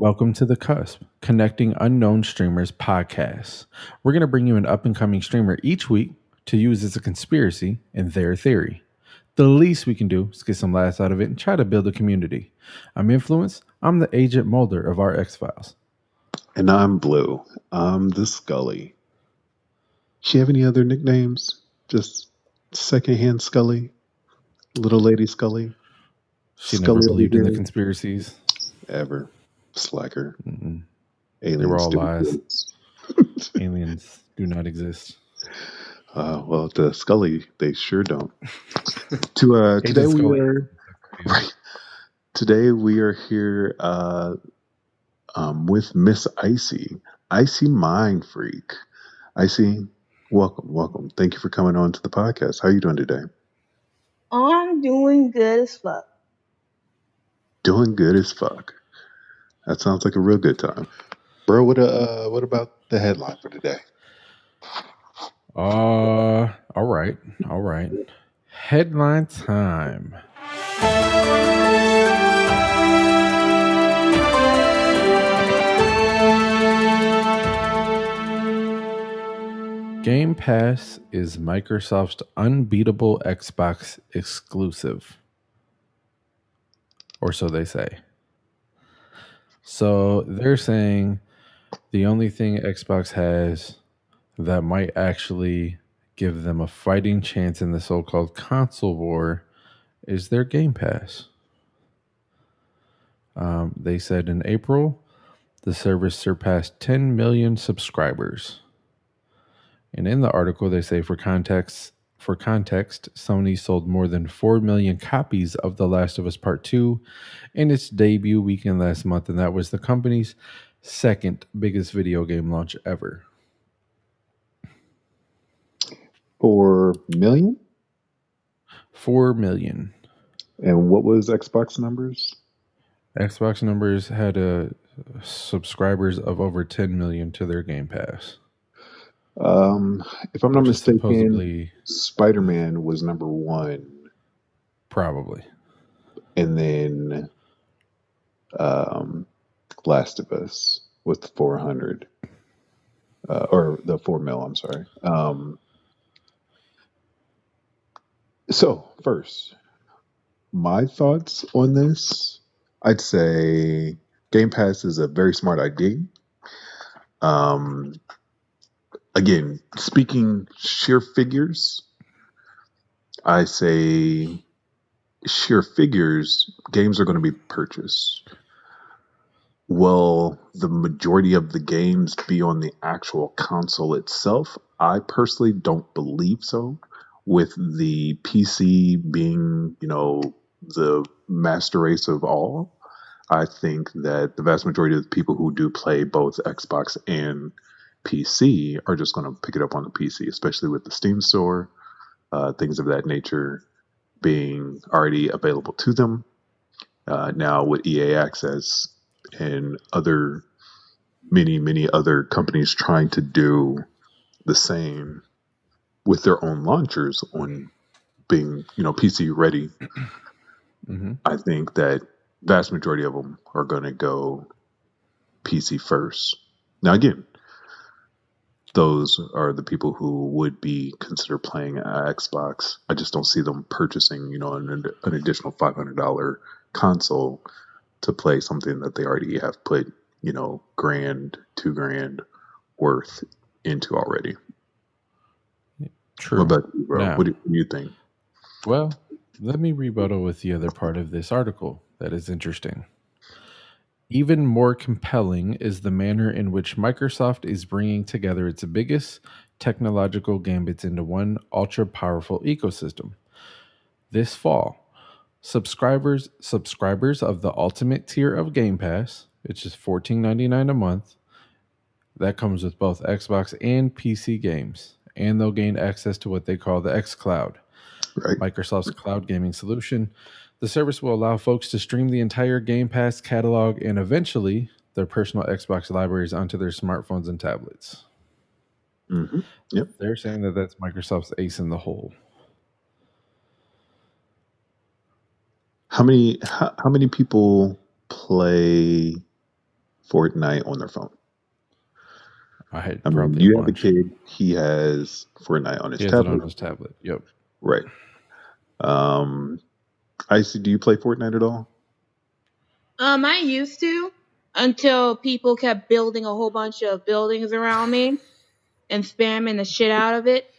Welcome to The Cusp, Connecting Unknown Streamers podcast. We're going to bring you an up and coming streamer each week to use as a conspiracy in their theory. The least we can do is get some laughs out of it and try to build a community. I'm Influence. I'm the Agent Mulder of our X Files. And I'm Blue. I'm the Scully. She have any other nicknames? Just secondhand Scully? Little Lady Scully? She never Scully believed in the over here? conspiracies. Ever. Slacker. Mm-mm. Aliens They were all do lies. exist. Aliens do not exist. Well, the Scully, they sure don't. Today Agent we Scully. are right. Today we are here with Miss Icymindfreak. Icy, welcome. Thank you for coming on to the podcast. How are you doing today? I'm doing good as fuck. Doing good as fuck. That sounds like a real good time, bro. What about the headline for today? All right. Headline time. Game Pass is Microsoft's unbeatable Xbox exclusive. Or so they say. So they're saying the only thing Xbox has that might actually give them a fighting chance in the so-called console war is their Game Pass. They said in April, the service surpassed 10 million subscribers. And in the article, they say for context, Sony sold more than 4 million copies of The Last of Us Part 2 in its debut weekend last month, and that was the company's second biggest video game launch ever. 4 million? 4 million. And what was Xbox numbers? Xbox numbers had subscribers of over 10 million to their Game Pass. If I'm not mistaken, supposedly Spider-Man was number 1. Probably. And then Last of Us with 400. Or the 4 mil, I'm sorry. So, first, my thoughts on this, I'd say Game Pass is a very smart idea. Again, speaking sheer figures, I say sheer figures, games are going to be purchased. Will the majority of the games be on the actual console itself? I personally don't believe so. With the PC being, the master race of all, I think that the vast majority of the people who do play both Xbox and PC are just going to pick it up on the PC, especially with the Steam store, things of that nature being already available to them. Now with EA Access and many other companies trying to do the same with their own launchers on being, PC ready. Mm-hmm. I think that vast majority of them are going to go PC first. Now, again, those are the people who would be considered playing Xbox. I just don't see them purchasing, an additional $500 console to play something that they already have put, $1,000, $2,000 worth into already. True. What about you, bro? Now, What do you think? Well, let me rebuttal with the other part of this article that is interesting. Even more compelling is the manner in which Microsoft is bringing together its biggest technological gambits into one ultra-powerful ecosystem. This fall, subscribers of the ultimate tier of Game Pass, which is $14.99 a month, that comes with both Xbox and PC games, and they'll gain access to what they call the xCloud, Right. Microsoft's cloud gaming solution. The service will allow folks to stream the entire Game Pass catalog and eventually their personal Xbox libraries onto their smartphones and tablets. Mm-hmm. Yep. They're saying that that's Microsoft's ace in the hole. How many people play Fortnite on their phone. I had I mean, probably a you have a bunch. kid, he has Fortnite on He his has it on tablet. his tablet. Yep. Right. Um, Icy, do you play Fortnite at all? I used to until people kept building a whole bunch of buildings around me and spamming the shit out of it.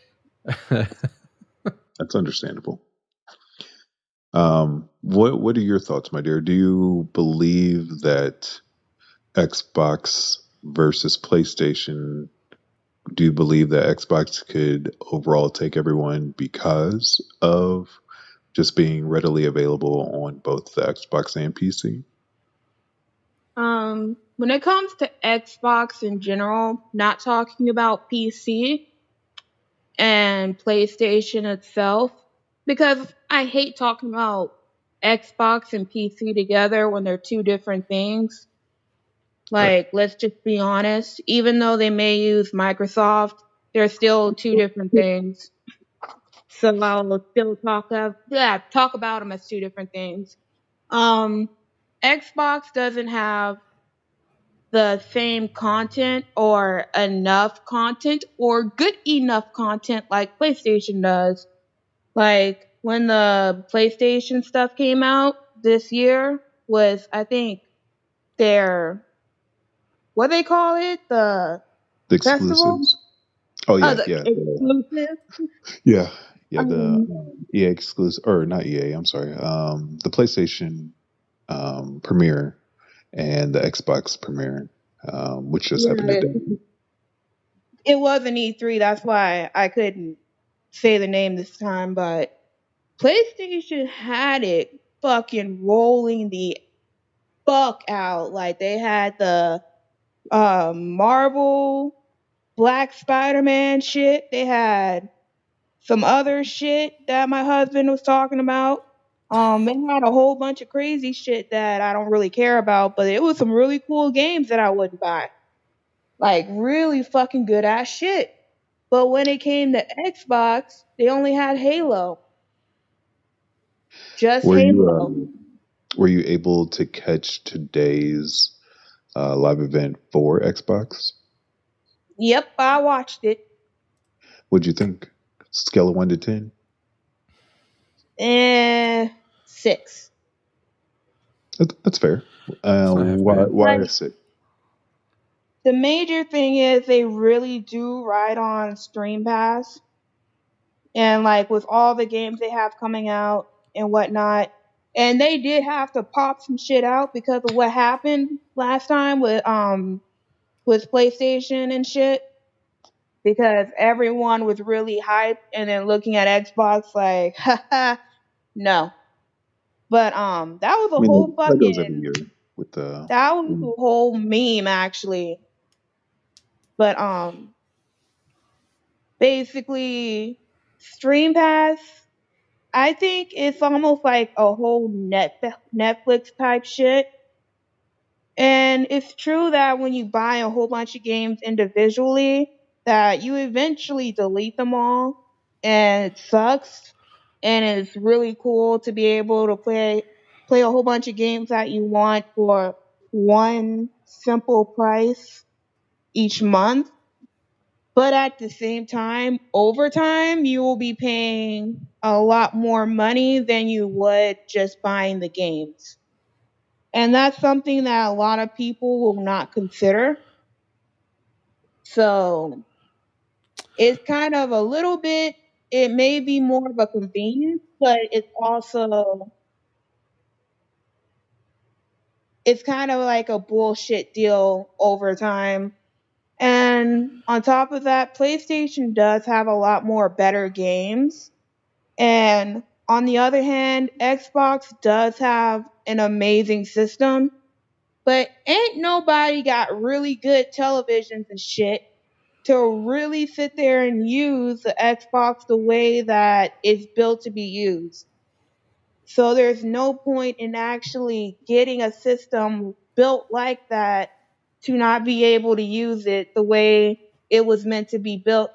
That's understandable. What are your thoughts, my dear? Do you believe that Xbox versus PlayStation? Do you believe that Xbox could overall take everyone because of just being readily available on both the Xbox and PC? When it comes to Xbox in general, not talking about PC and PlayStation itself, because I hate talking about Xbox and PC together when they're two different things. Right. Like, let's just be honest, even though they may use Microsoft, they're still two different things. So I'll still talk about them as two different things. Um, Xbox doesn't have the same content or enough content or good enough content like PlayStation does. Like when the PlayStation stuff came out this year was I think their what they call it? The The festival? exclusives. Oh Oh, yeah, the yeah, exclusive. yeah, yeah. The Um EA exclusive, or not EA. I'm sorry. The PlayStation premiere and the Xbox premiere, which just happened yeah, today. it was an E3, that's why I couldn't say the name this time, but PlayStation had it fucking rolling the fuck out. Like they had the Marvel Black Spider-Man shit. They had some other shit that my husband was talking about. They had a whole bunch of crazy shit that I don't really care about, but it was some really cool games that I wouldn't buy. Like really fucking good ass shit. But when it came to Xbox, they only had Halo. Just Were you Halo. were you able to catch today's live event for Xbox? Yep, I watched it. What'd you think? Scale of 1 to 10. And 6. That's fair. It's not half Why bad. why Like is it? the major thing is they really do ride on Stream Pass, and like with all the games they have coming out and whatnot. And they did have to pop some shit out because of what happened last time with PlayStation and shit. Because everyone was really hyped and then looking at Xbox like, haha, no. But that was I a mean, whole that goes every fucking year with the. that was a whole meme actually. But basically Stream Pass, I think it's almost like a whole Netflix type shit. And it's true that when you buy a whole bunch of games individually, that you eventually delete them all, and it sucks. And it's really cool to be able to play a whole bunch of games that you want for one simple price each month. But at the same time, over time, you will be paying a lot more money than you would just buying the games. And that's something that a lot of people will not consider. So it's kind of a little bit, it may be more of a convenience, but it's kind of like a bullshit deal over time. And on top of that, PlayStation does have a lot more better games. And on the other hand, Xbox does have an amazing system, but ain't nobody got really good televisions and shit to really sit there and use the Xbox the way that it's built to be used. So there's no point in actually getting a system built like that to not be able to use it the way it was meant to be built.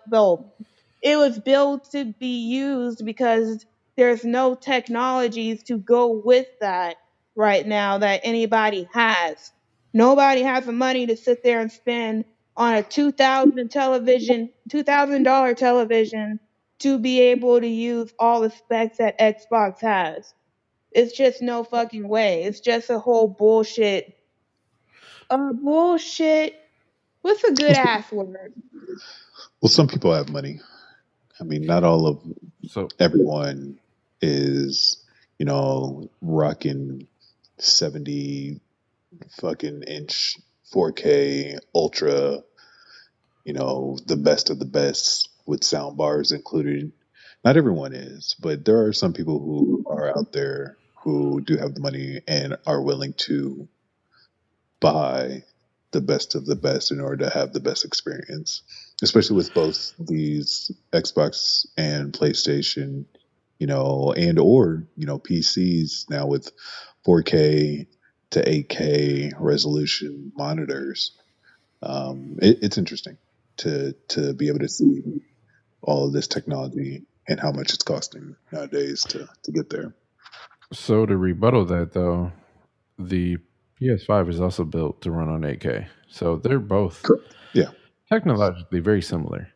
It was built to be used because there's no technologies to go with that right now that anybody has. Nobody has the money to sit there and spend on a $2,000 television to be able to use all the specs that Xbox has. It's just no fucking way. It's just a whole bullshit. Bullshit. What's a good Well, ass word? some people have money. I mean, not all of So everyone is, rocking 70 fucking inch 4K ultra, the best of the best with sound bars included. Not everyone is, but there are some people who are out there who do have the money and are willing to buy the best of the best in order to have the best experience, especially with both these Xbox and PlayStation, and or PCs now with 4K to 8K resolution monitors. It's interesting to be able to see all of this technology and how much it's costing nowadays to get there. so to rebuttal that though, the PS5 is also built to run on 8K. So they're both Correct. Yeah, technologically very similar.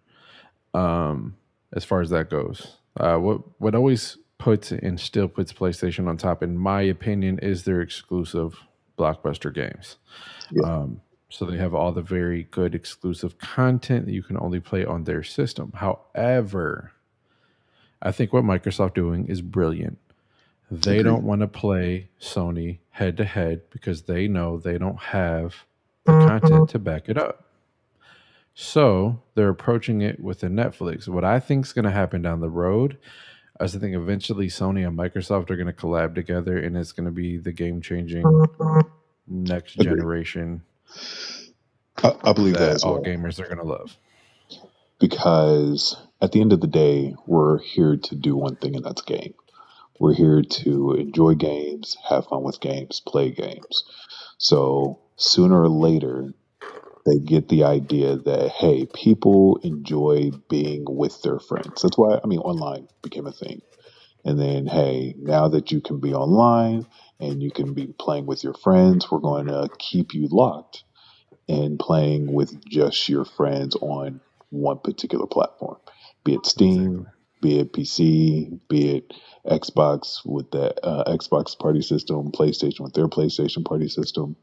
Um, as far as that goes. What always puts and still puts PlayStation on top, in my opinion, is their exclusive blockbuster games. yeah, So they have all the very good exclusive content that you can only play on their system. However, I think what Microsoft doing is brilliant. They agreed. don't want to play Sony head to head because they know they don't have the content to back it up. So they're approaching it with a Netflix. What I think is going to happen down the road is I think eventually Sony and Microsoft are going to collab together, and it's going to be the game changing next Agreed. generation I believe that that as all well. gamers are going to love. Because at the end of the day, we're here to do one thing, and that's game. We're here to enjoy games, have fun with games, play games. So sooner or later, they get the idea that, hey, people enjoy being with their friends. That's why, I mean, online became a thing. And then, hey, now that you can be online and you can be playing with your friends, we're going to keep you locked and playing with just your friends on one particular platform, be it Exactly. Steam, be it PC, be it Xbox with the Xbox party system, PlayStation with their PlayStation party system,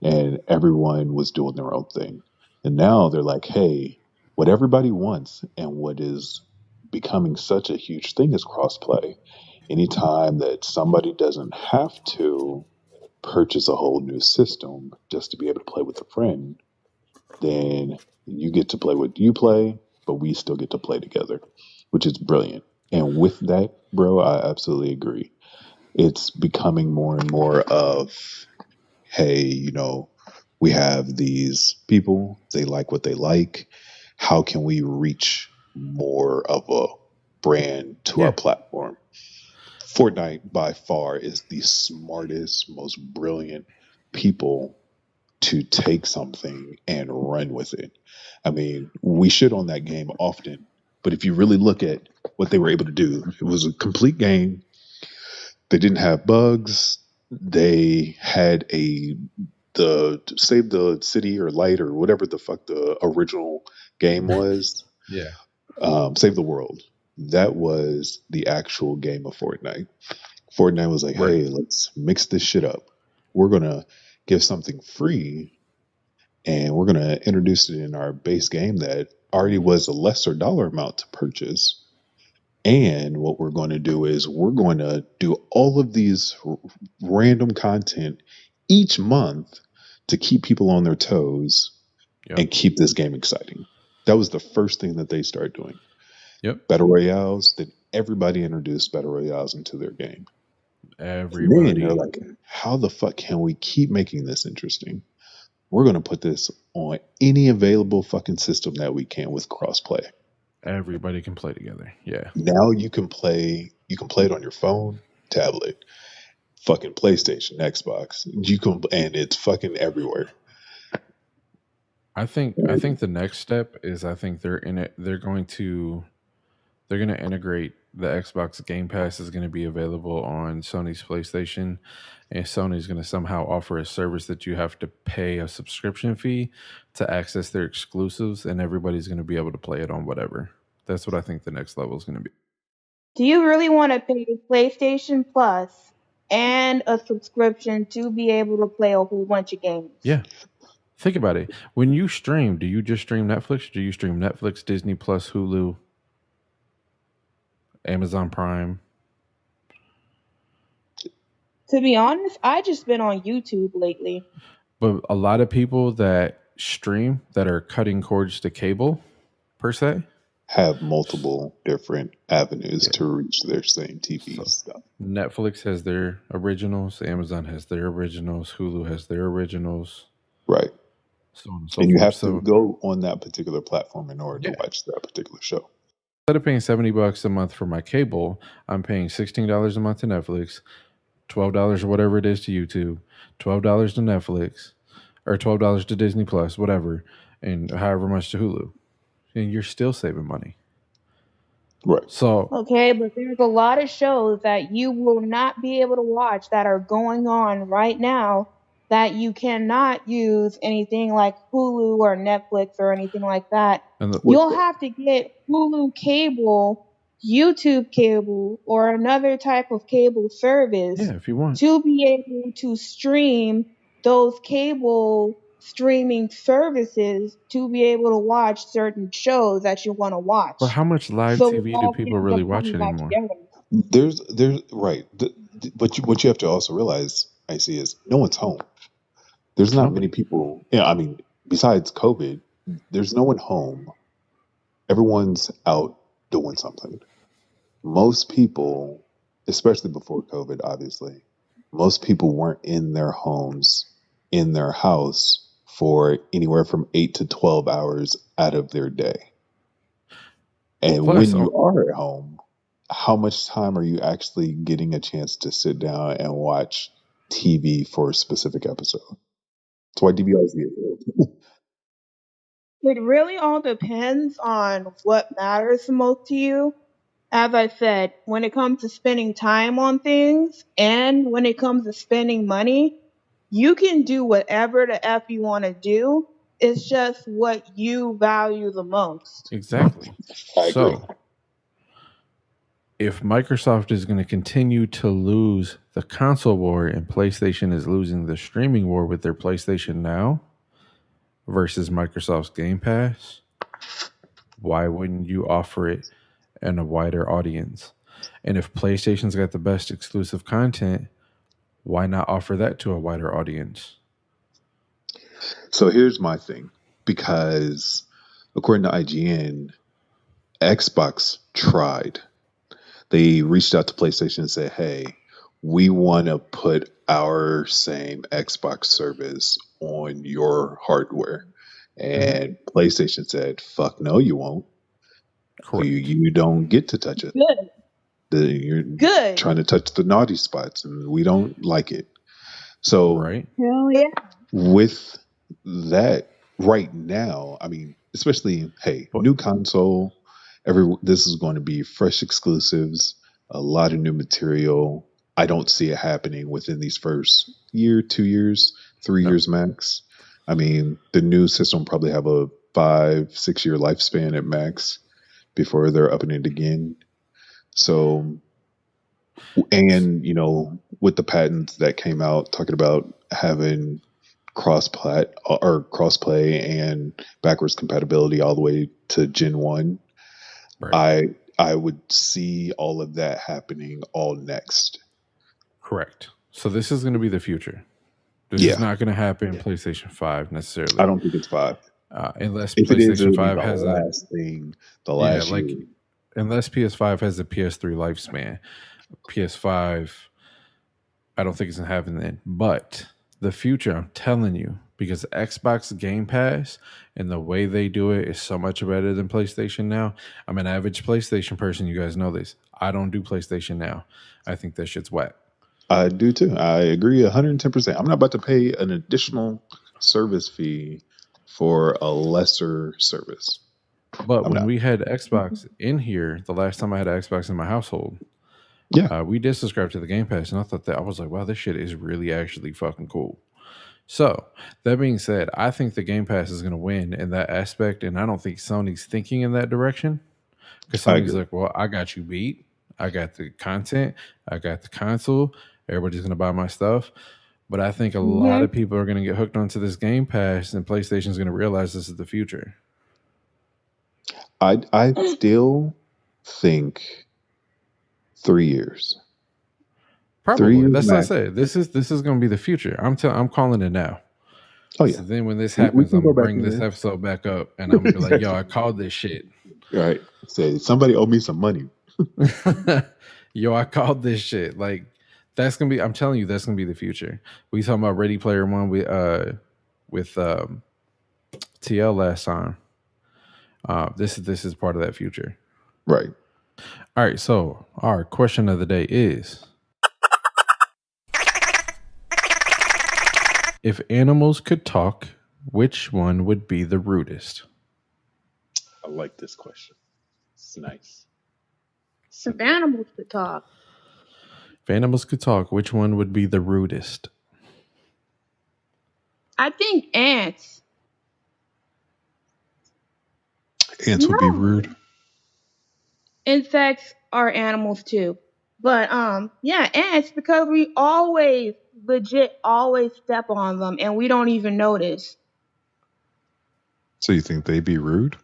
and everyone was doing their own thing. And now they're like, hey, what everybody wants and what is becoming such a huge thing is crossplay. Anytime that somebody doesn't have to purchase a whole new system just to be able to play with a friend, then you get to play what you play, but we still get to play together, which is brilliant. And with that, bro, I absolutely agree. It's becoming more and more of, hey, we have these people, they like what they like. How can we reach more of a brand to our Yeah. platform? Fortnite by far is the smartest, most brilliant people to take something and run with it. I mean, we shit on that game often, but if you really look at what they were able to do, it was a complete game. They didn't have bugs. They had the save the city or light or whatever the fuck the original game was. Yeah. Save the world. That was the actual game of Fortnite. Fortnite was like, Right. hey, let's mix this shit up. We're gonna give something free and we're going to introduce it in our base game that already was a lesser dollar amount to purchase. And what we're going to do is we're going to do all of these random content each month to keep people on their toes Yep. and keep this game exciting. That was the first thing that they started doing. Yep. Battle Royales, then everybody introduced Battle Royales into their game. And then they're Everybody. like, how the fuck can we keep making this interesting? We're going to put this on any available fucking system that we can with crossplay. Everybody can play together. Yeah. Now you can play it on your phone, tablet, fucking PlayStation, Xbox. You can, and it's fucking everywhere. I think the next step is I think they're going to integrate the Xbox Game Pass is going to be available on Sony's PlayStation, and Sony's going to somehow offer a service that you have to pay a subscription fee to access their exclusives, and everybody's going to be able to play it on whatever. That's what I think the next level is going to be. Do you really want to pay PlayStation Plus and a subscription to be able to play a whole bunch of games? Yeah. Think about it. When you stream, do you just stream Netflix? Do you stream Netflix, Disney Plus, Hulu, Amazon Prime? To be honest, I just been on YouTube lately. But a lot of people that stream that are cutting cords to cable, per se, have multiple different avenues yeah. to reach their same TV So stuff. Netflix has their originals, Amazon has their originals, Hulu has their originals, Right. so on and so And you forth. have So to go on that particular platform in order to watch that particular show. instead of paying $70 a month for my cable, I'm paying $16 a month to Netflix, $12 or whatever it is to YouTube, $12 to Netflix, or $12 to Disney Plus, whatever, and however much to Hulu, and you're still saving money. Right. So Okay, but there's a lot of shows that you will not be able to watch that are going on right now that you cannot use anything like Hulu or Netflix or anything like that. You'll have to get Hulu cable, YouTube cable, or another type of cable service yeah, if you want. to be able to stream those cable streaming services to be able to watch certain shows that you want to watch. But how much live So it TV do all people ends really up watch coming back anymore? together. There's right. But what you have to also realize, I see, is no one's home. There's not many people. Yeah, I mean, besides COVID, there's no one home. Everyone's out doing something. Most people, especially before COVID, obviously, most people weren't in their homes, in their house for anywhere from 8 to 12 hours out of their day. And Plus, when you are at home, how much time are you actually getting a chance to sit down and watch TV for a specific episode? That's why DVRs get good. It really all depends on what matters the most to you. As I said, when it comes to spending time on things and when it comes to spending money, you can do whatever the F you want to do. It's just what you value the most. exactly. I agree. So, if Microsoft is going to continue to lose the console war and PlayStation is losing the streaming war with their PlayStation Now versus Microsoft's Game Pass, why wouldn't you offer it in a wider audience? And if PlayStation's got the best exclusive content, why not offer that to a wider audience? So here's my thing. Because according to IGN, Xbox tried. They reached out to PlayStation and said, hey, we want to put our same Xbox service on your hardware. And PlayStation said, fuck no, you won't. Correct. You don't get to touch it. Good. You're Good. trying to touch the naughty spots, and we don't like it. So Right. Hell yeah. with that right now, I mean, especially, hey, new console, this is going to be fresh exclusives, a lot of new material. I don't see it happening within these first year, 2 years, 3 years max. I mean, the new system probably have a 5-6 year lifespan at max before they're upping it again. So, and you know, with the patents that came out talking about having cross-play and backwards compatibility all the way to Gen 1, Right. I would see all of that happening all next. Correct. So this is going to be the future. This is not going to happen in PlayStation 5 necessarily. I don't think it's 5. Unless if PlayStation it is, 5 the has last thing, the last year. Unless PS5 has a PS3 lifespan. PS5, I don't think it's going to happen then. But the future, I'm telling you, because Xbox Game Pass and the way they do it is so much better than PlayStation Now. I'm an average PlayStation person. You guys know this. I don't do PlayStation Now. I think that shit's whack. I do too. I agree 110%. I'm not about to pay an additional service fee for a lesser service. But I'm when not. we had Xbox in here, the last time I had an Xbox in my household, Yeah, we did subscribe to the Game Pass, and I thought that I was like, wow, this shit is really actually fucking cool. So that being said, I think the Game Pass is going to win in that aspect, and I don't think Sony's thinking in that direction because I Sony's agree. like, well, I got you beat, I got the content, I got the console, everybody's going to buy my stuff. But I think a lot Hmm. of people are going to get hooked onto this Game Pass, and PlayStation's going to realize this is the future. I still think 3 years. three Probably. years That's what I max. said. This is going to be the future. I'm calling it now. Oh yeah, So then when this we happens, can I'm go gonna back bring in this there. episode back up, and I'm gonna be like, "Yo, I called this shit." Right. Say somebody owe me some money. Yo, I called this shit. Like that's gonna be. I'm telling you, that's gonna be the future. We talking about Ready Player One with TL last time. This is part of that future. Right. All right. So our question of the day is: if animals could talk, which one would be the rudest? I like this question. It's nice. If Simple. animals could talk, If animals could talk, which one would be the rudest? I think ants. Ants would be No, rude. insects are animals too. But yeah, ants because we always legit always step on them and we don't even notice. So you think they'd be rude?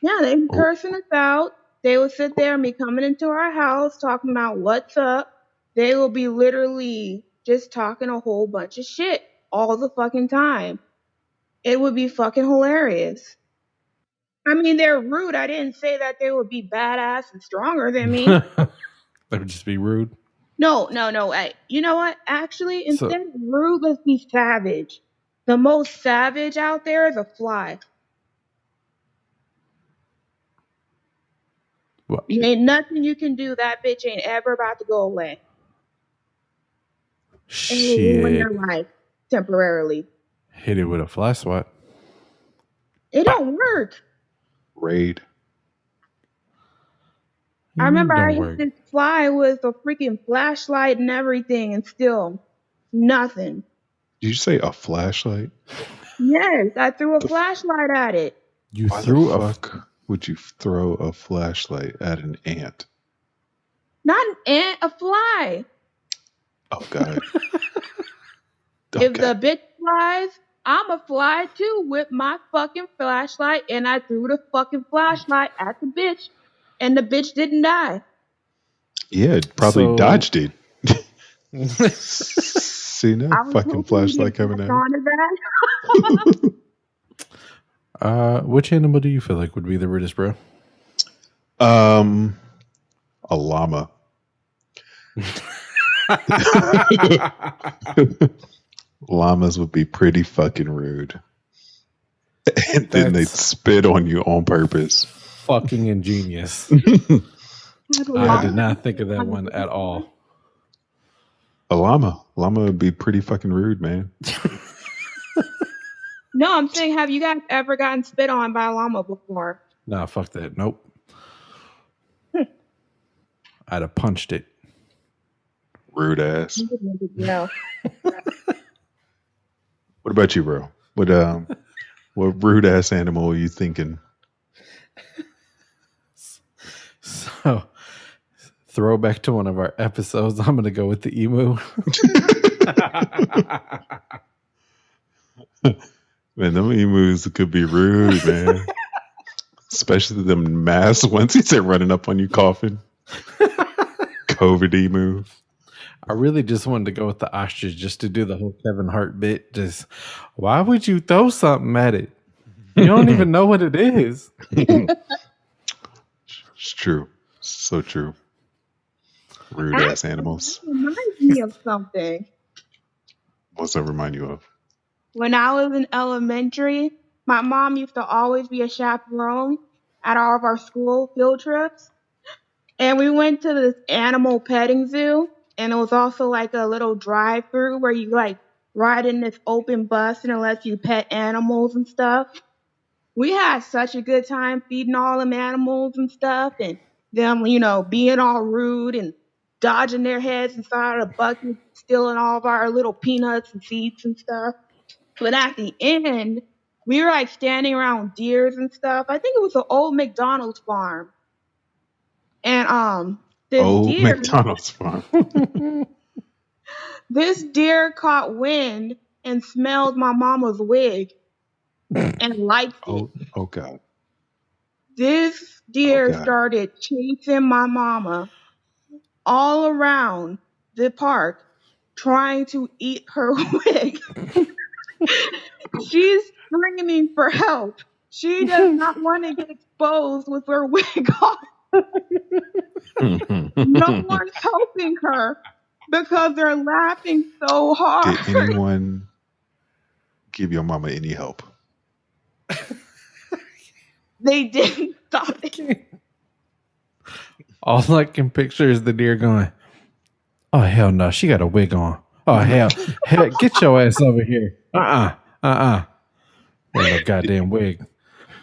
Yeah, they be Oh, cursing us out. They will sit there and be coming into our house talking about what's up. They will be literally just talking a whole bunch of shit all the fucking time. It would be fucking hilarious. I mean, they're rude. I didn't say that they would be badass and stronger than me. That would just be rude. No, no, no. You know what? Actually, So instead of rude, let's be savage. The most savage out there is a fly. what? Ain't nothing you can do. That bitch ain't ever about to go away. And will ruin Shit. your life temporarily. Hit it with a fly swat. It Bah. don't work. raid. I You mean remember I don't hit work? this fly with a freaking flashlight and everything, and still nothing. Did you say a flashlight? Yes, I threw a The f- flashlight at it. You Why the threw a. fuck would you throw a flashlight at an ant? Not an ant, a fly. Oh God. If Okay. the bitch flies, I'ma fly too with my fucking flashlight, and I threw the fucking flashlight at the bitch, and the bitch didn't die. Yeah, it probably So, dodged it. Seen that I was fucking hoping to flashlight get coming back at onto that. it. which animal do you feel like would be the rudest, bro? um, a llama. Llamas would be pretty fucking rude. And then they'd That's spit on you on purpose. fucking ingenious. Like a I llama did not would think be of that kind of one at all. A llama. Llama would be pretty fucking rude, man. No, I'm saying, have you guys ever gotten spit on by a llama before? Nah, fuck that. Nope. I'd have punched it. Rude ass. Yeah. What about you, bro? What rude ass animal are you thinking? So, throwback to one of our episodes. I'm gonna go with the emu. Man, them emus could be rude, man. Especially them mass ones he said running up on you coughing. COVID emu. I really just wanted to go with the ostrich just to do the whole Kevin Hart bit. Just why would you throw something at it? You don't even know what it is. It's true. So true. Rude ass Actually, animals. that reminds me of something. What's that remind you of? When I was in elementary, my mom used to always be a chaperone at all of our school field trips. And we went to this animal petting zoo, and it was also like a little drive through where you like ride in this open bus and it lets you pet animals and stuff. We had such a good time feeding all them animals and stuff, and them, you know, being all rude and dodging their heads inside of the bucket, stealing all of our little peanuts and seeds and stuff. But at the end, we were like standing around deers and stuff. I think it was an old McDonald's farm. And this Old deer, McDonald's farm. this deer caught wind and smelled my mama's wig and liked it. Oh, oh God. This Oh deer God. started chasing my mama all around the park trying to eat her wig. She's screaming for help. She does not want to get exposed with her wig on. No one's helping her because they're laughing so hard. Did anyone give your mama any help? They didn't stop it. All I can picture is the deer going, "Oh hell no, she got a wig on. Oh hell, get your ass over here. Wear no goddamn wig."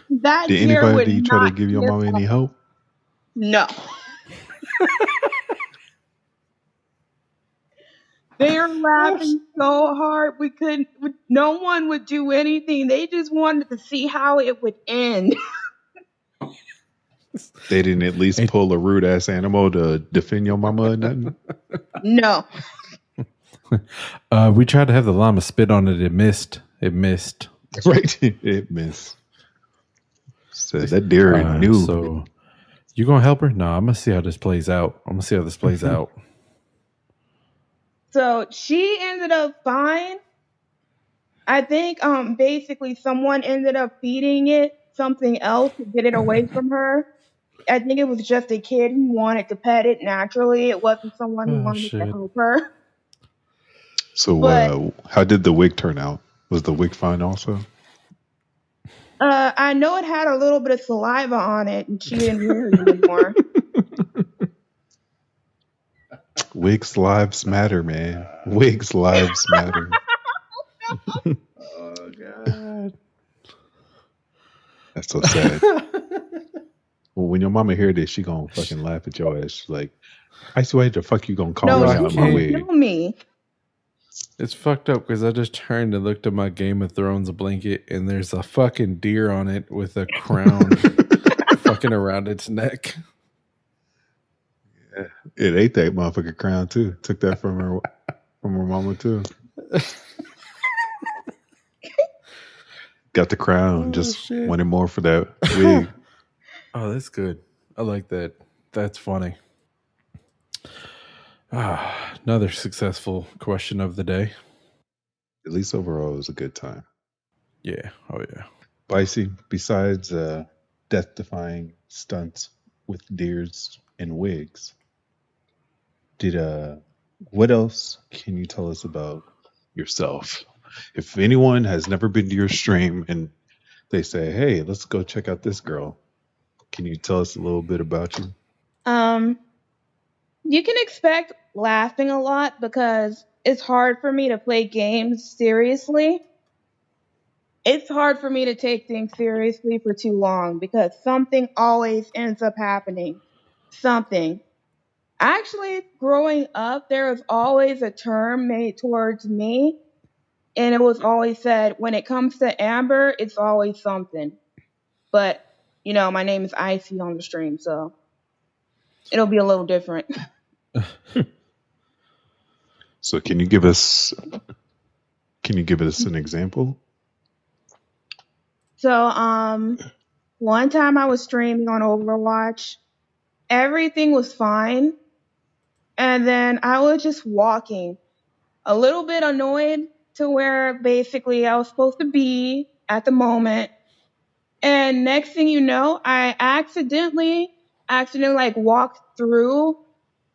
That Did deer would anybody try to not give your give mama any up. help? No. They were laughing so hard we couldn't. No one would do anything. They just wanted to see how it would end. They didn't at least Hey. pull a rude ass animal to defend your mama or nothing? No. We tried to have the llama spit on it. It missed. It missed. Right. It missed. Said that deer knew. So you gonna help her? No, I'm gonna see how this plays out. So she ended up fine. I think basically someone ended up feeding it something else to get it away from her. I think it was just a kid who wanted to pet it naturally. It wasn't someone who Oh wanted to shit. help her. So But how did the wig turn out? Was the wig fine also? I know it had a little bit of saliva on it, and she didn't wear it anymore. Wigs lives matter, man. Wigs lives matter. Oh god. That's so sad. Well, when your mama hear this, she gonna fucking laugh at your ass. She's like, I swear the fuck you gonna call No, me I she out of my can't. won't wig. kill me. It's fucked up because I just turned and looked at my Game of Thrones blanket and there's a fucking deer on it with a crown fucking around its neck. It ate that motherfucking crown too. Took that from her mama too. Got the crown, Oh, just shit. wanted more for that wig. Oh, that's good. I like that. That's funny. Another successful question of the day. At least overall, it was a good time. Yeah. Oh yeah. Bicey, besides death-defying stunts with deers and wigs, what else can you tell us about yourself? If anyone has never been to your stream and they say, "Hey, let's go check out this girl," can you tell us a little bit about you? You can expect laughing a lot because it's hard for me to play games seriously. It's hard for me to take things seriously for too long because something always ends up happening. Something. Actually, growing up, there was always a term made towards me, and it was always said, when it comes to Amber, it's always something. But, you know, my name is Icy on the stream, so it'll be a little different. So, can you give us an example? So, one time I was streaming on Overwatch. Everything was fine. And then I was just walking, a little bit annoyed to where basically I was supposed to be at the moment. And next thing you know, I accidentally like walked through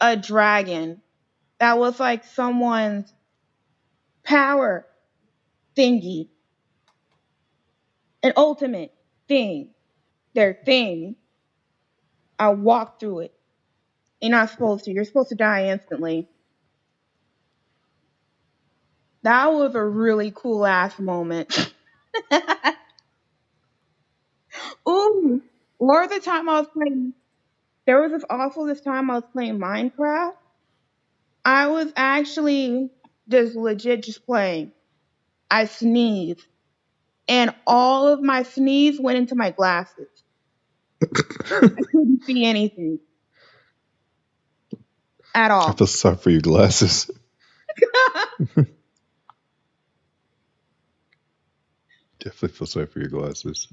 a dragon that was like someone's power thingy, an ultimate thing, their thing. I walked through it. You're not supposed to. You're supposed to die instantly. That was a really cool ass moment. Or the time I was playing, there was this time I was playing Minecraft. I was actually just legit just playing. I sneezed, and all of my sneeze went into my glasses. I couldn't see anything at I all. feel sorry for your glasses. Definitely feel sorry for your glasses.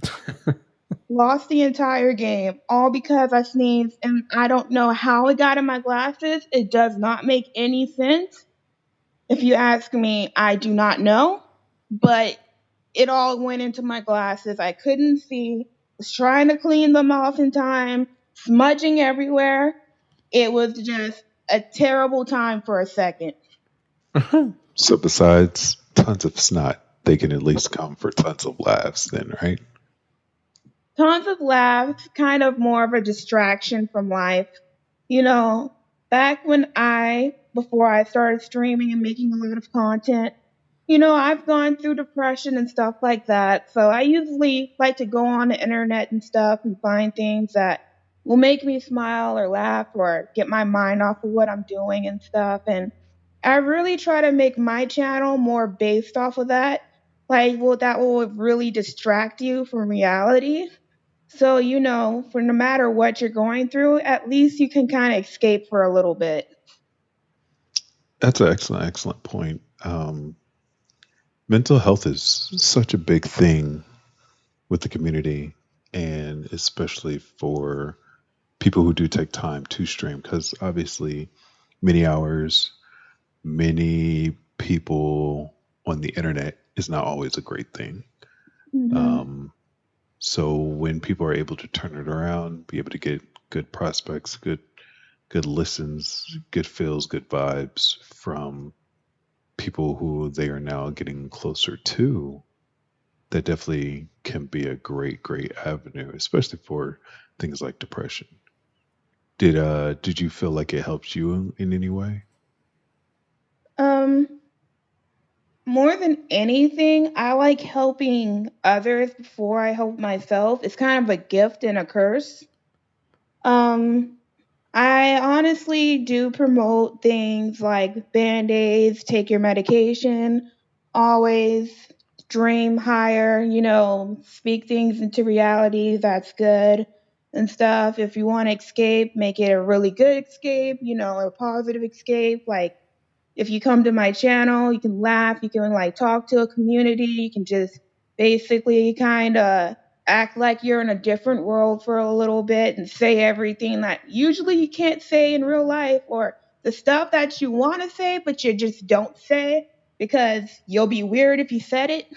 Lost the entire game, all because I sneezed, and I don't know how it got in my glasses. It does not make any sense. If you ask me, I do not know, but it all went into my glasses. I couldn't see, was trying to clean them off in time, smudging everywhere. It was just a terrible time for a second. So besides tons of snot, they can at least come for tons of laughs then, right? Tons of laughs, kind of more of a distraction from life. You know, back before I started streaming and making a lot of content, I've gone through depression and stuff like that. So I usually like to go on the internet and stuff and find things that will make me smile or laugh or get my mind off of what I'm doing and stuff. And I really try to make my channel more based off of that. Like, well, that will really distract you from reality. So, for no matter what you're going through, at least you can kind of escape for a little bit. That's an excellent, excellent point. Mental health is such a big thing with the community, and especially for people who do take time to stream, because obviously, many hours, many people on the internet is not always a great thing. Hmm. Um, so when people are able to turn it around, be able to get good prospects, good listens, good feels, good vibes from people who they are now getting closer to, that definitely can be a great, great avenue, especially for things like depression. Did you feel like it helped you in any way? Um, More than anything, I like helping others before I help myself. It's kind of a gift and a curse. Um, I honestly do promote things like band aids, take your medication, always dream higher, speak things into reality. That's good and stuff. If you want to escape, make it a really good escape, a positive escape. Like, if you come to my channel, you can laugh, you can like talk to a community, you can just basically kind of act like you're in a different world for a little bit and say everything that usually you can't say in real life, or the stuff that you want to say but you just don't say because you'll be weird if you said it.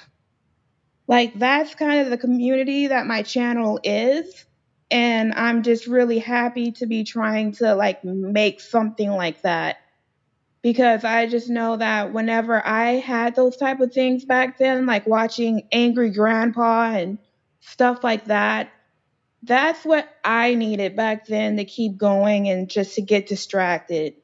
Like, that's kind of the community that my channel is, and I'm just really happy to be trying to like make something like that, because I just know that whenever I had those type of things back then, like watching Angry Grandpa and stuff like that, that's what I needed back then to keep going and just to get distracted.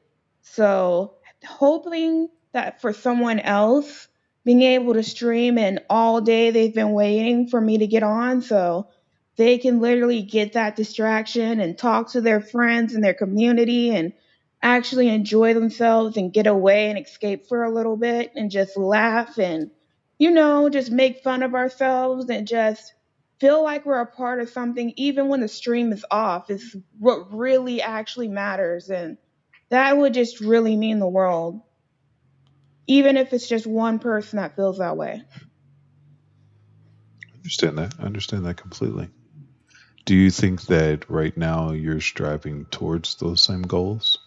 So, hoping that for someone else, being able to stream and all day they've been waiting for me to get on so they can literally get that distraction and talk to their friends and their community and actually enjoy themselves and get away and escape for a little bit and just laugh and just make fun of ourselves and just feel like we're a part of something even when the stream is off is what really actually matters, and that would just really mean the world, even if it's just one person that feels that way. I understand that. I understand that completely. Do you think that right now you're striving towards those same goals?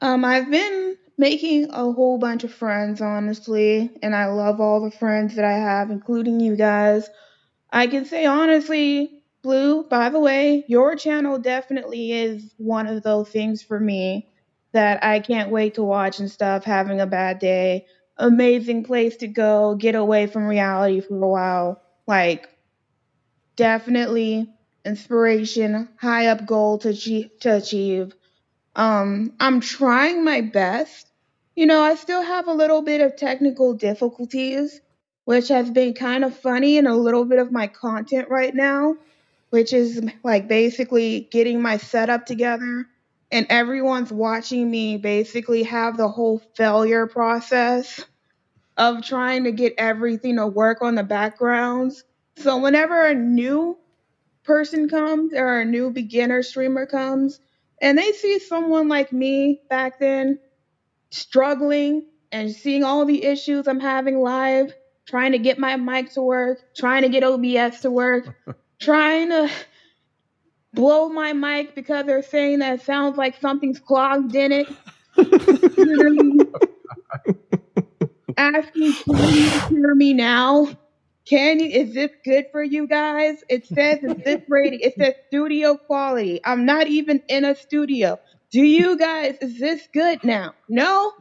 I've been making a whole bunch of friends, honestly, and I love all the friends that I have, including you guys. I can say honestly, Blue, by the way, your channel definitely is one of those things for me that I can't wait to watch and stuff, having a bad day. Amazing place to go, get away from reality for a while. Like, definitely inspiration, high up goal to achieve. I'm trying my best. I still have a little bit of technical difficulties, which has been kind of funny in a little bit of my content right now. which is like basically getting my setup together, and everyone's watching me basically have the whole failure process of trying to get everything to work on the backgrounds. So whenever a new person comes or a new beginner streamer comes and they see someone like me back then struggling and seeing all the issues I'm having live, trying to get my mic to work, trying to get OBS to work, trying to blow my mic because they're saying that it sounds like something's clogged in it. Literally asking, can you hear me now? Can you, is this good for you guys? It says it's this rating. It says studio quality. I'm not even in a studio. Do you guys, is this good now? No?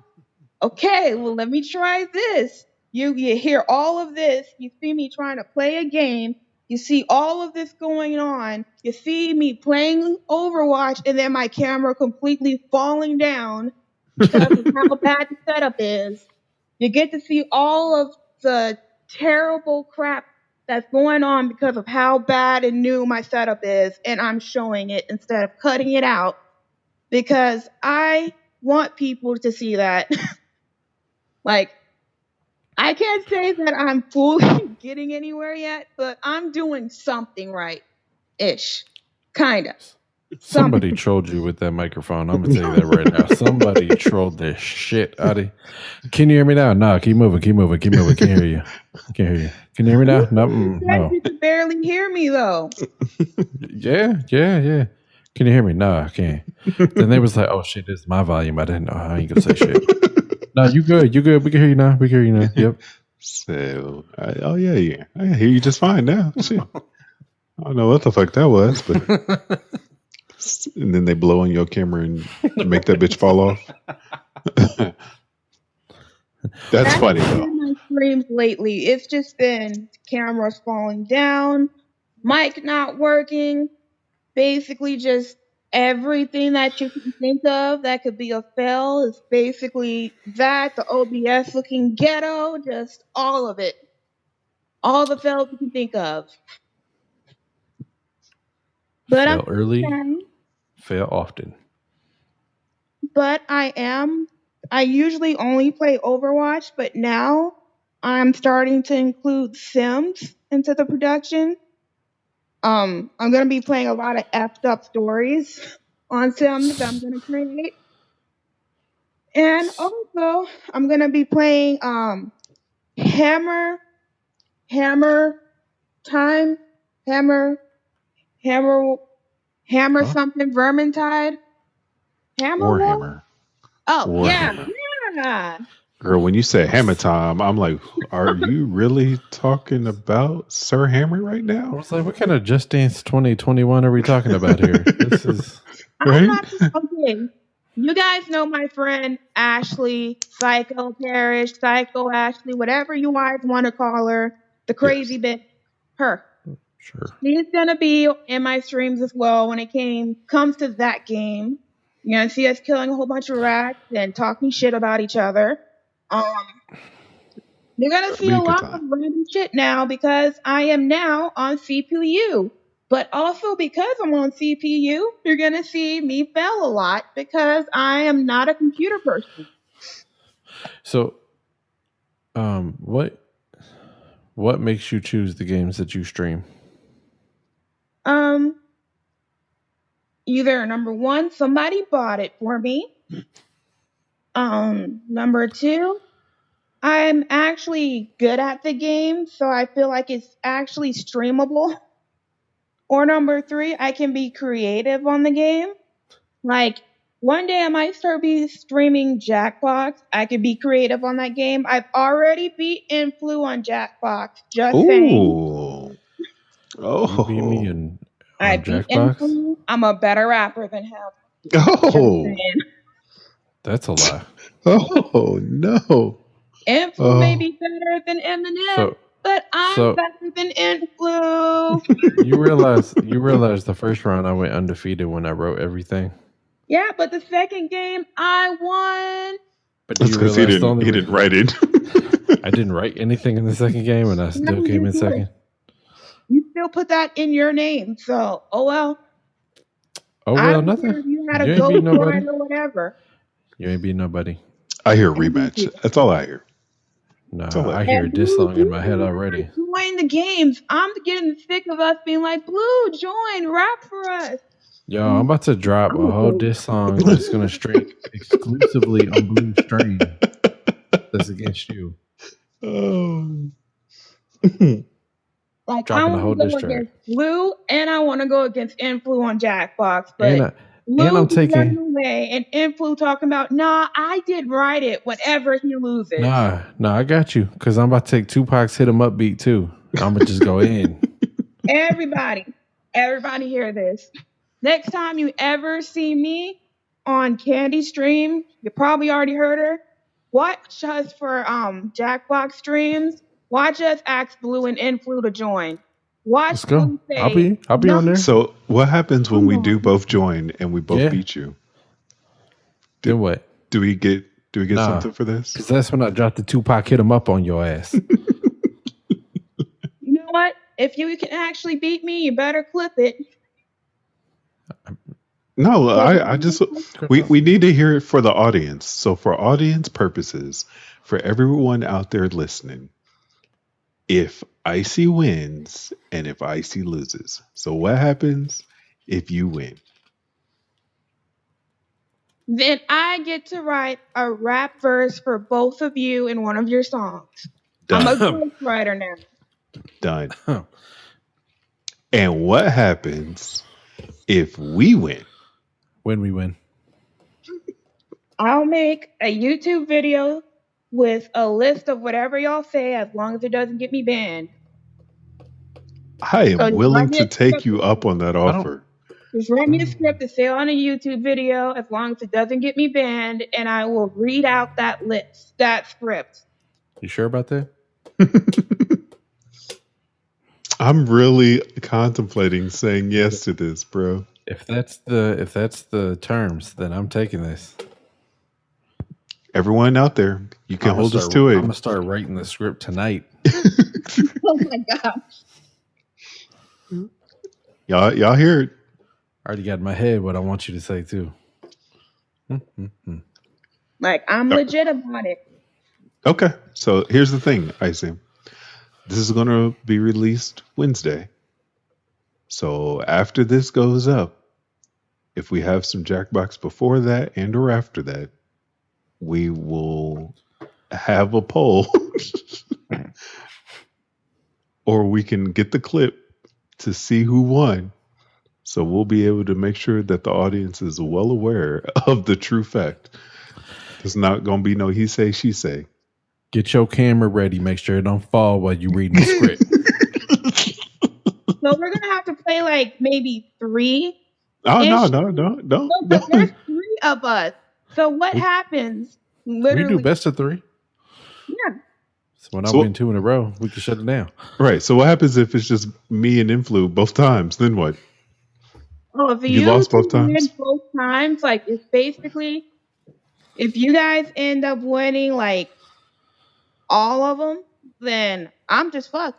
Okay, well, let me try this. You hear all of this. You see me trying to play a game. You see all of this going on. You see me playing Overwatch and then my camera completely falling down because of how bad the setup is. You get to see all of the terrible crap that's going on because of how bad and new my setup is, and I'm showing it instead of cutting it out because I want people to see that. Like, I can't say that I'm fully getting anywhere yet, but I'm doing something right ish. Kind of. Somebody trolled you with that microphone. I'm gonna tell you that right now. Somebody trolled the shit out of you. Can you hear me now? No, keep moving. Can't hear you. Can you hear me now? No, no. You can barely hear me though. Yeah. Can you hear me? No, I can't. Then they was like, "Oh shit, this is my volume." I didn't know. I ain't gonna say shit. No, you good. We can hear you now. Yep. So, I hear you just fine now. Shit. I don't know what the fuck that was, but and then they blow on your camera and make that bitch fall off. That's funny though. My streams lately, it's just been cameras falling down, mic not working, basically just everything that you can think of that could be a fail is basically that. The OBS looking ghetto, just all of it, all the fails you can think of. But fail early, fail often. But I usually only play Overwatch, but now I'm starting to include Sims into the production. I'm gonna be playing a lot of effed up stories on Sims that I'm gonna create. And also I'm gonna be playing Hammer Time Hammer something Vermintide. Warhammer. Oh, Warhammer. Yeah. Girl, when you say Hammer Time, I'm like, are you really talking about Sir Hammer right now? I was like, what kind of Just Dance 2021 are we talking about here? This is right. Okay. You guys know my friend Ashley, Psycho Parish, Psycho Ashley, whatever you guys want to call her, the crazy bitch, her. Sure. She's gonna be in my streams as well when it comes to that game. You're gonna see us killing a whole bunch of rats and talking shit about each other. You're gonna see a lot of random shit now because I am now on CPU. But also because I'm on CPU, you're gonna see me fail a lot because I am not a computer person. So, what makes you choose the games that you stream? Either number one, somebody bought it for me. Number two, I'm actually good at the game, so I feel like it's actually streamable. Or number three, I can be creative on the game. Like, one day I might start streaming Jackbox. I could be creative on that game. I've already beat Influ on Jackbox. Just saying. You beat me on Jackbox? Influ. I'm a better rapper than him. That's a lie. Oh, no. Influ may be better than Eminem, but I'm better than Influ. You realize the first round I went undefeated when I wrote everything? Yeah, but the second game I won. But that's because he didn't write it. I didn't write anything in the second game, and I still came in second. You still put that in your name. So, oh well. Oh I well, don't care nothing. if you had a You ain't beat ghost nobody. ride or whatever. You ain't beat nobody. I hear And rematch. That's all I hear. That's all Nah, I I hear. hear And it this Blue, song in you my head do already. not join the games. I'm getting sick of us being like, Blue, join, rap for us. Yo, I'm about to drop I'm a a whole ghost. diss song that's gonna stream exclusively on Blue Stream. That's against you. Oh. Like, I Dropping a want whole to diss go track. against Blue and I want to go against Influ on Jackbox, And but I, and Blue I'm just running taking away and Influ talking about, nah, I did write it whenever he loses. nah, I got you. Cause I'm about to take Tupac's Hit 'em Up beat too. I'm gonna just go in. Everybody, everybody hear this. Next time you ever see me on Candy Stream, you probably already heard her. Watch us for Jackbox streams. Watch us ask Blue and Influ to join. Watch Let's go. Blue say, I'll be no, on there. So what happens when I'm we do on. both join and we both Yeah. beat you? Do, Then what? do we get Nah. something for this? Cause that's when I drop the Tupac Hit 'em Up on your ass. You know what? If you can actually beat me, you better clip it. No, 'Cause I just we need to hear it for the audience. So for audience purposes, for everyone out there listening, if Icy wins and if Icy loses. So what happens if you win? then I get to write a rap verse for both of you in one of your songs. I'm a Done. ghostwriter now. Done. And what happens if we win? When we win. I'll make a YouTube video with a list of whatever y'all say as long as it doesn't get me banned. I So am just write willing me to a take script. you up on that I don't offer. Just write me a script to say on a YouTube video as long as it doesn't get me banned, and I will read out that list, that script. You sure about that? I'm really contemplating saying yes to this, bro. If that's the terms, then I'm taking this. Everyone out there, you can hold us to I'm it. gonna start writing the script tonight. Oh my gosh. Y'all hear it. I already got in my head what I want you to say too. Like, I'm legit about it. Okay, so here's the thing, Icy. This is going to be released Wednesday. So after this goes up, if we have some Jackbox before that and or after that, we will have a poll or we can get the clip to see who won. So we'll be able to make sure that the audience is well aware of the true fact. There's not going to be no he say, she say. Get your camera ready. Make sure it don't fall while you reading the script. So we're gonna have to play like maybe 3. Oh, no. No, but there's 3 of us. So what happens? We Literally, do best of 3. yeah. So when I win 2 in a row, we can shut it down. Right. So what happens if it's just me and Influ both times? Then what? Oh, if You lost both win times? both times, like it's basically if you guys end up winning like all of them, then I'm just fucked.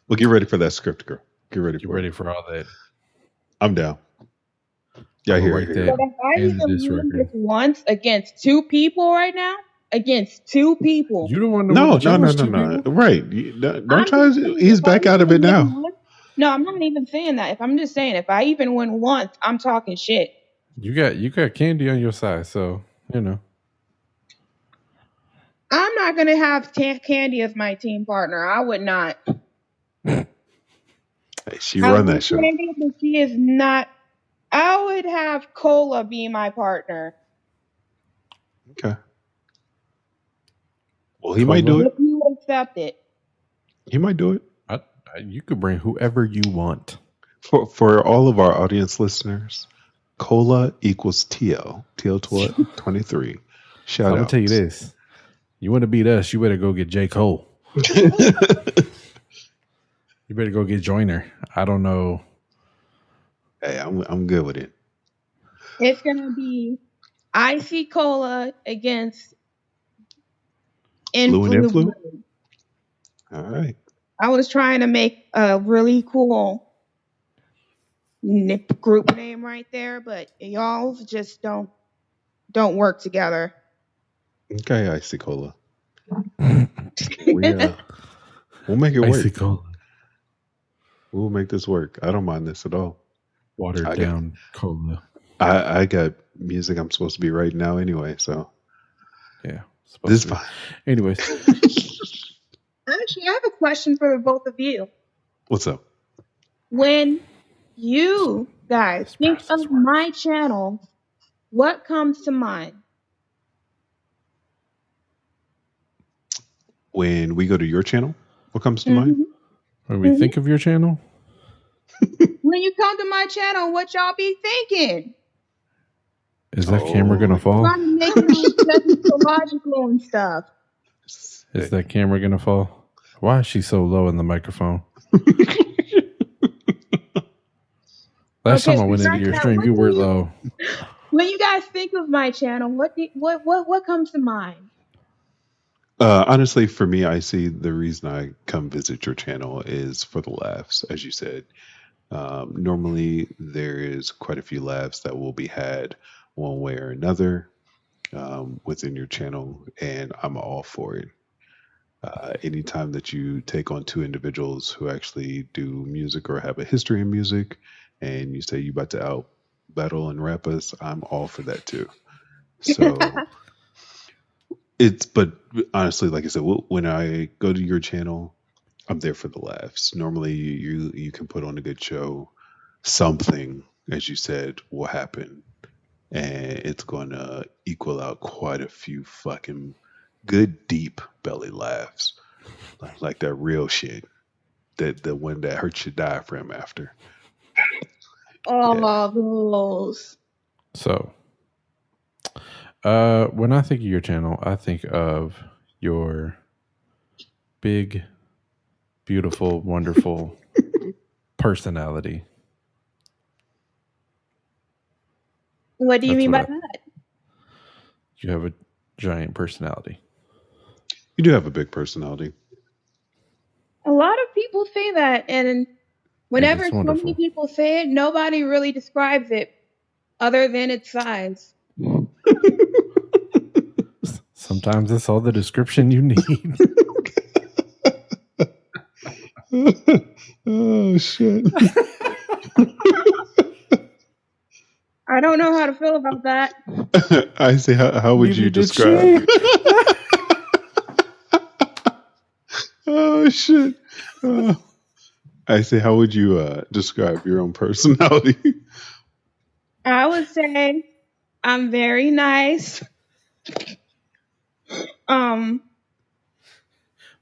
Well, get ready for that script, girl. Get ready You for ready it. for all that? I'm down. Yeah, I I'm hear gonna it. write Hear that But if I in even this win record. this once against 2 people right now, against 2 people, You don't want to No, win the no, no, challenge, no, 2 no. people? Right. Don't I'm try just to saying, ease if I back out of even it win now. once, no, I'm not even saying that. If I'm just saying, if I even win once, I'm talking shit. You got Candy on your side, so you know. I'm not gonna have Candy as my team partner. I would not. Hey, she I run love that show. Candy, but she is not. I would have Cola be my partner. Okay. Well, he might Cola? do it. If you accept it. He might do it. You could bring whoever you want. For all of our audience listeners, Cola equals TL. TL 23. So Shout I'm gonna out. tell you this: you want to beat us, you better go get J. Cole. You better go get Joyner. I don't know. Hey, I'm good with it. It's gonna be Icy Cola against Blue and Influ Influ? Blue. All right. I was trying to make a really cool group name right there, but y'all just don't work together. Okay, Icy Cola. We we'll make it work. Icicle. We'll make this work. I don't mind this at all. Watered I got down cola. I got music I'm supposed to be writing now anyway, so Yeah. this Supposed is to be. fine. Anyways. Actually, I have a question for the both of you. What's up? When you guys This think process of my works. channel, what comes to mind? When we go to your channel, what comes to mind? hmm When we hmm think of your channel, When you come to my channel, what y'all be thinking? is that camera Oh, gonna fall? Trying to make it all logical and stuff. Is that camera gonna fall? Why is she so low in the microphone? Last Okay, time I so went into right your now, stream, you were low. when you guys think of my channel, what comes to mind? Honestly, for me, I see the reason I come visit your channel is for the laughs, as you said. Normally, there is quite a few laughs that will be had one way or another within your channel, and I'm all for it. Anytime that you take on two individuals who actually do music or have a history in music, and you say you about to out battle and rap us, I'm all for that too. So but honestly, like I said, when I go to your channel, I'm there for the laughs. Normally, you can put on a good show. Something, as you said, will happen, and it's going to equal out quite a few fucking good deep belly laughs, like that real shit, that the one that hurts your diaphragm after. Yeah. Oh, those. So, when I think of your channel, I think of your big, beautiful, wonderful personality. What do you That's mean what by I. that? You have a giant personality. You do have a big personality. A lot of people say that, and And whenever it's so many wonderful. people say it, nobody really describes it other than its size. Sometimes that's all the description you need. Oh shit. I don't know how to feel about that. I say, how would you Neither did describe? she. Oh shit. Uh, I say, how would you describe your own personality? I would say I'm very nice. Um,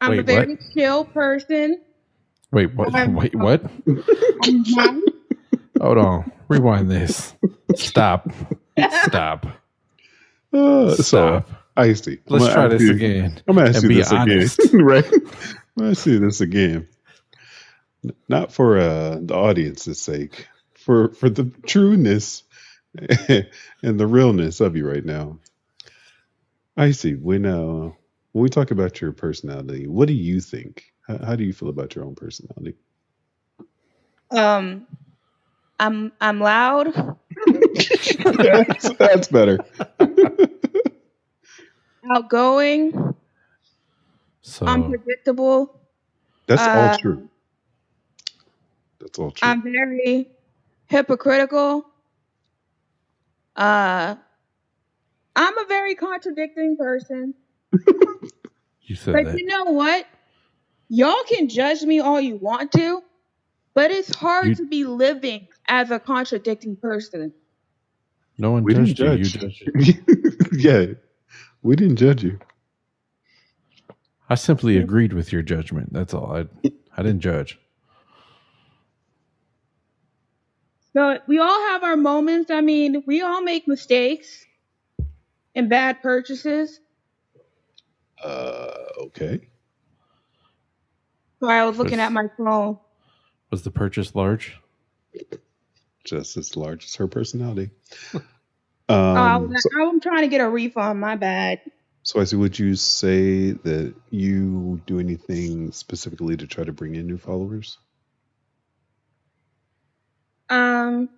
I'm a Wait, what? very chill person. Wait, what? I'm, Wait, what? I'm nice. Hold on. Rewind this. Stop. Stop. So Stop. I see. Let's try this again I'm gonna ask and you be this again, honest. right? I'm gonna ask you this again, not for the audience's sake, for the trueness and the realness of you right now. I see. When we talk about your personality, what do you think? How do you feel about your own personality? Um, I'm loud, That's better. outgoing, So, unpredictable. That's all Uh, true. That's all true. I'm very hypocritical. Uh, I'm a very contradicting person. you said But that. you know what? Y'all can judge me all you want to, but it's hard You. to be living as a contradicting person. No one We didn't judged you. You judge. judged it. Yeah, we didn't judge you. I simply agreed with your judgment. That's all. I didn't judge. So we all have our moments. I mean, we all make mistakes and bad purchases. Okay. Sorry, I was looking at Was my phone. was the purchase large? Just as large as her personality. Oh, So I'm trying to get a refund. My bad. So, I see. Would you say that you do anything specifically to try to bring in new followers? Um,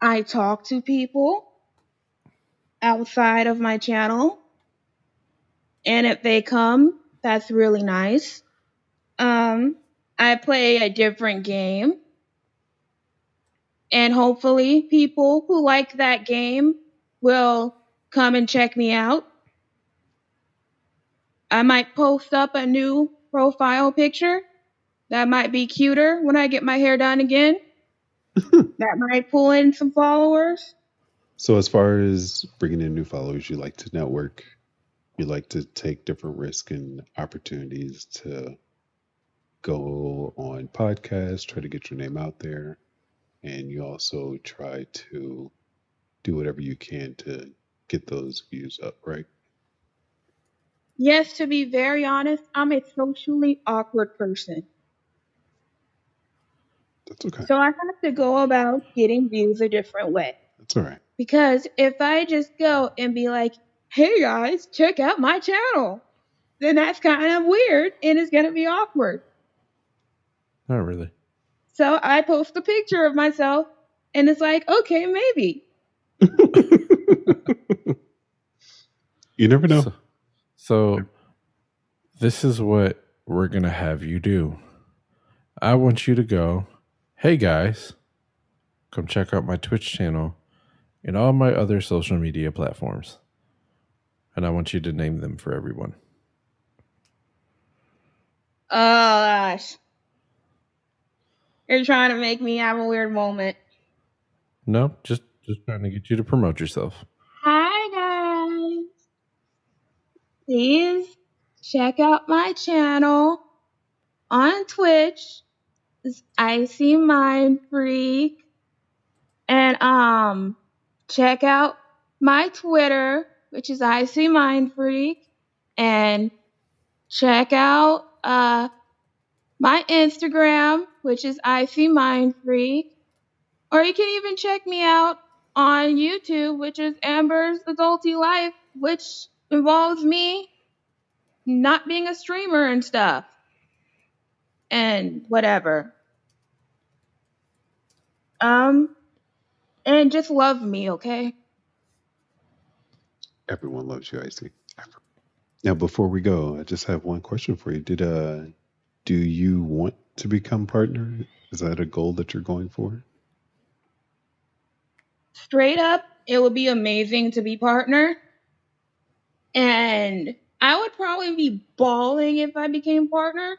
I talk to people outside of my channel, and if they come, that's really nice. Um, I play a different game, and hopefully, people who like that game will come and check me out. I might post up a new profile picture that might be cuter when I get my hair done again. That might pull in some followers. So, as far as bringing in new followers, you like to network, you like to take different risks and opportunities to go on podcasts, try to get your name out there, and you also try to do whatever you can to get those views up, right? Yes, to be very honest, I'm a socially awkward person. That's okay. So I have to go about getting views a different way. That's all right. Because if I just go and be like, hey guys, check out my channel, then that's kind of weird and it's going to be awkward. Not really. So I post a picture of myself and it's like, okay, maybe. You never know. So this is what we're going to have you do. I want you to go, hey guys, come check out my Twitch channel and all my other social media platforms. And I want you to name them for everyone. Oh gosh. You're trying to make me have a weird moment. No, just trying to get you to promote yourself. Hi guys. Please check out my channel on Twitch. It's Icymindfreak. And check out my Twitter, which is Icymindfreak. And check out my Instagram, which is Icymindfreak. Or you can even check me out on YouTube, which is Amber's Adulty Life, which involves me not being a streamer and stuff. And whatever. And just love me, okay? Everyone loves you, I see. Now, before we go, I just have one question for you. Do you want to become partner? Is that a goal that you're going for? Straight up, it would be amazing to be partner. And I would probably be bawling if I became partner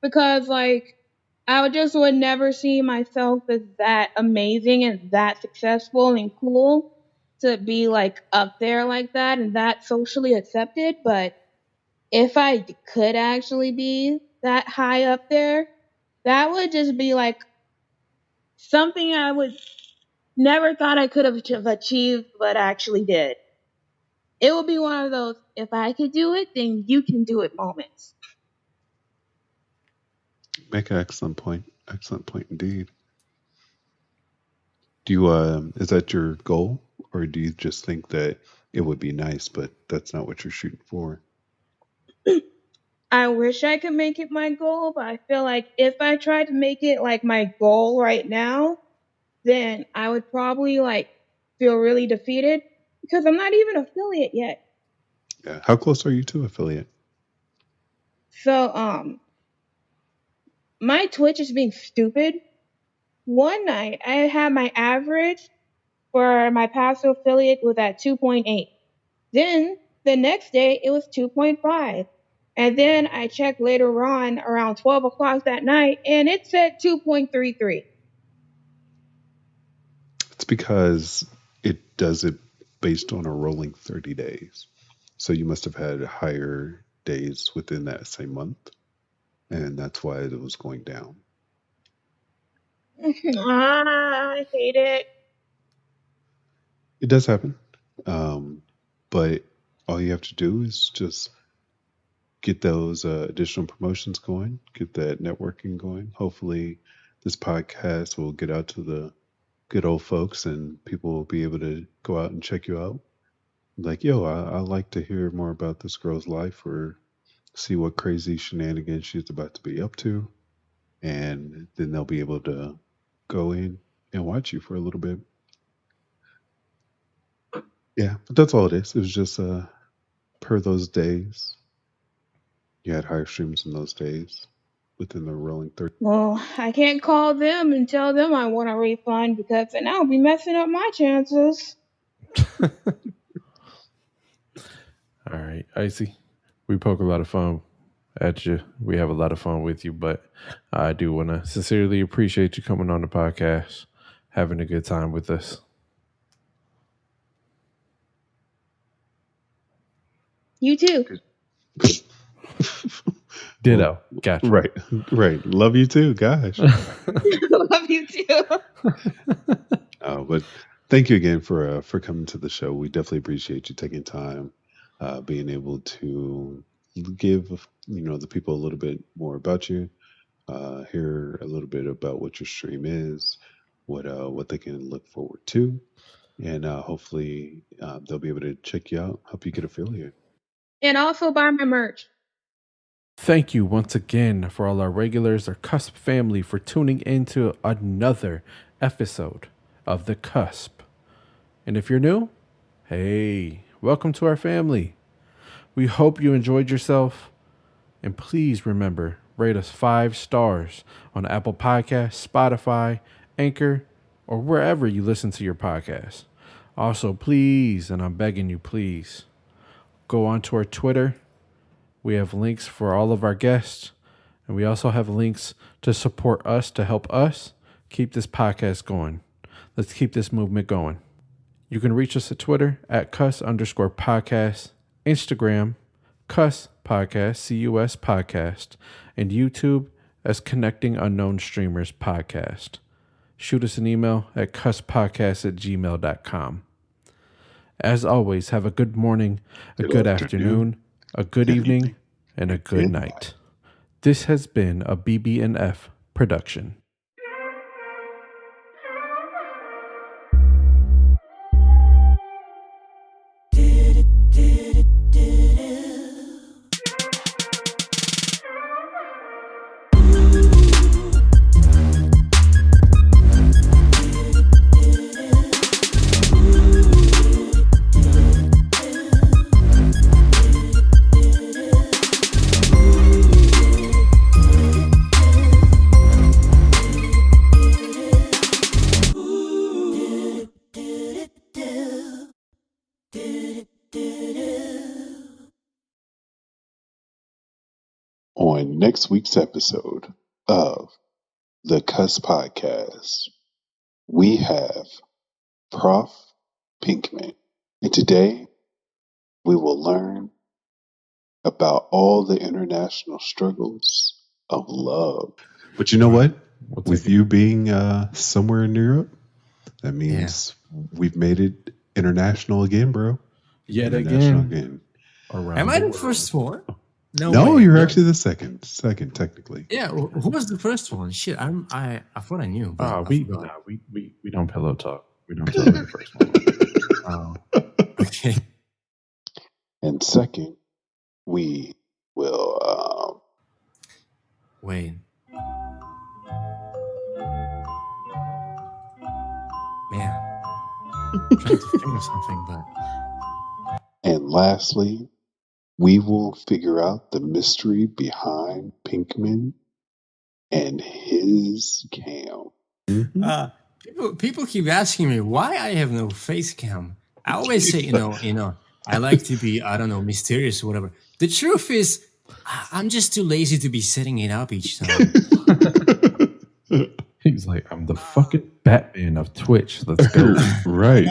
because like I would never see myself as that amazing and that successful and cool to be like up there like that and that socially accepted. But if I could actually be that high up there, that would just be like something I would never thought I could have achieved, but actually did. It will be one of those, if I could do it, then you can do it moments. Make an excellent point. Excellent point indeed. Do you is that your goal, or do you just think that it would be nice, but that's not what you're shooting for? I wish I could make it my goal, but I feel like if I tried to make it like my goal right now, then I would probably like feel really defeated because I'm not even affiliate yet. Yeah. How close are you to affiliate? So my Twitch is being stupid. One night I had my average for my passive affiliate was at 2.8. Then the next day it was 2.5. And then I checked later on around 12 o'clock that night and it said 2.33. It's because it does it based on a rolling 30 days. So you must have had higher days within that same month, and that's why it was going down. I hate it. It does happen. But all you have to do is just get those additional promotions going, get that networking going. Hopefully, this podcast will get out to the good old folks and people will be able to go out and check you out. like, yo, I like to hear more about this girl's life or see what crazy shenanigans she's about to be up to. And then they'll be able to go in and watch you for a little bit. Yeah, but that's all it is. It was just per those days. You had higher streams in those days within the rolling 30. Well, I can't call them and tell them I want a refund because then I'll be messing up my chances. All right, Icy. We poke a lot of fun at you. We have a lot of fun with you, but I do want to sincerely appreciate you coming on the podcast, having a good time with us. You too. Ditto. Gotcha. Right. Love you too, gosh. Love you too. But thank you again for coming to the show. We definitely appreciate you taking time, being able to give the people a little bit more about you, hear a little bit about what your stream is, what they can look forward to, and hopefully they'll be able to check you out, help you get affiliated. And also buy my merch. Thank you once again for all our regulars, our Cusp family, for tuning into another episode of The Cusp. And if you're new, hey, welcome to our family. We hope you enjoyed yourself. And please remember, rate us 5 stars on Apple Podcasts, Spotify, Anchor, or wherever you listen to your podcasts. Also, please, and I'm begging you, please, go on to our Twitter. We have links for all of our guests, and we also have links to support us, to help us keep this podcast going. Let's keep this movement going. You can reach us at Twitter at @Cus_podcast, Instagram, Cus Podcast, CUS Podcast, and YouTube as Connecting Unknown Streamers Podcast. Shoot us an email at cuspodcast@gmail.com. As always, have a good morning, a good afternoon, a good evening, and a good night. This has been a BB&F production. On next week's episode of the Cuss Podcast, we have Prof. Pinkman. And today we will learn about all the international struggles of love. But you know what? With you being somewhere in Europe, that means we've made it international again, bro. Yet again. Am I the first one? No, you're actually the second technically. Yeah, who was the first one? Shit, I thought I knew. We don't pillow talk. We don't tell the first one. Okay. And second, we will wait. Man, I'm trying to think of something, but. And lastly, we will figure out the mystery behind Pinkman and his cam. People keep asking me why I have no face cam. I always say, I like to be, mysterious or whatever. The truth is, I'm just too lazy to be setting it up each time. He's like, I'm the fucking Batman of Twitch. Let's go. Right.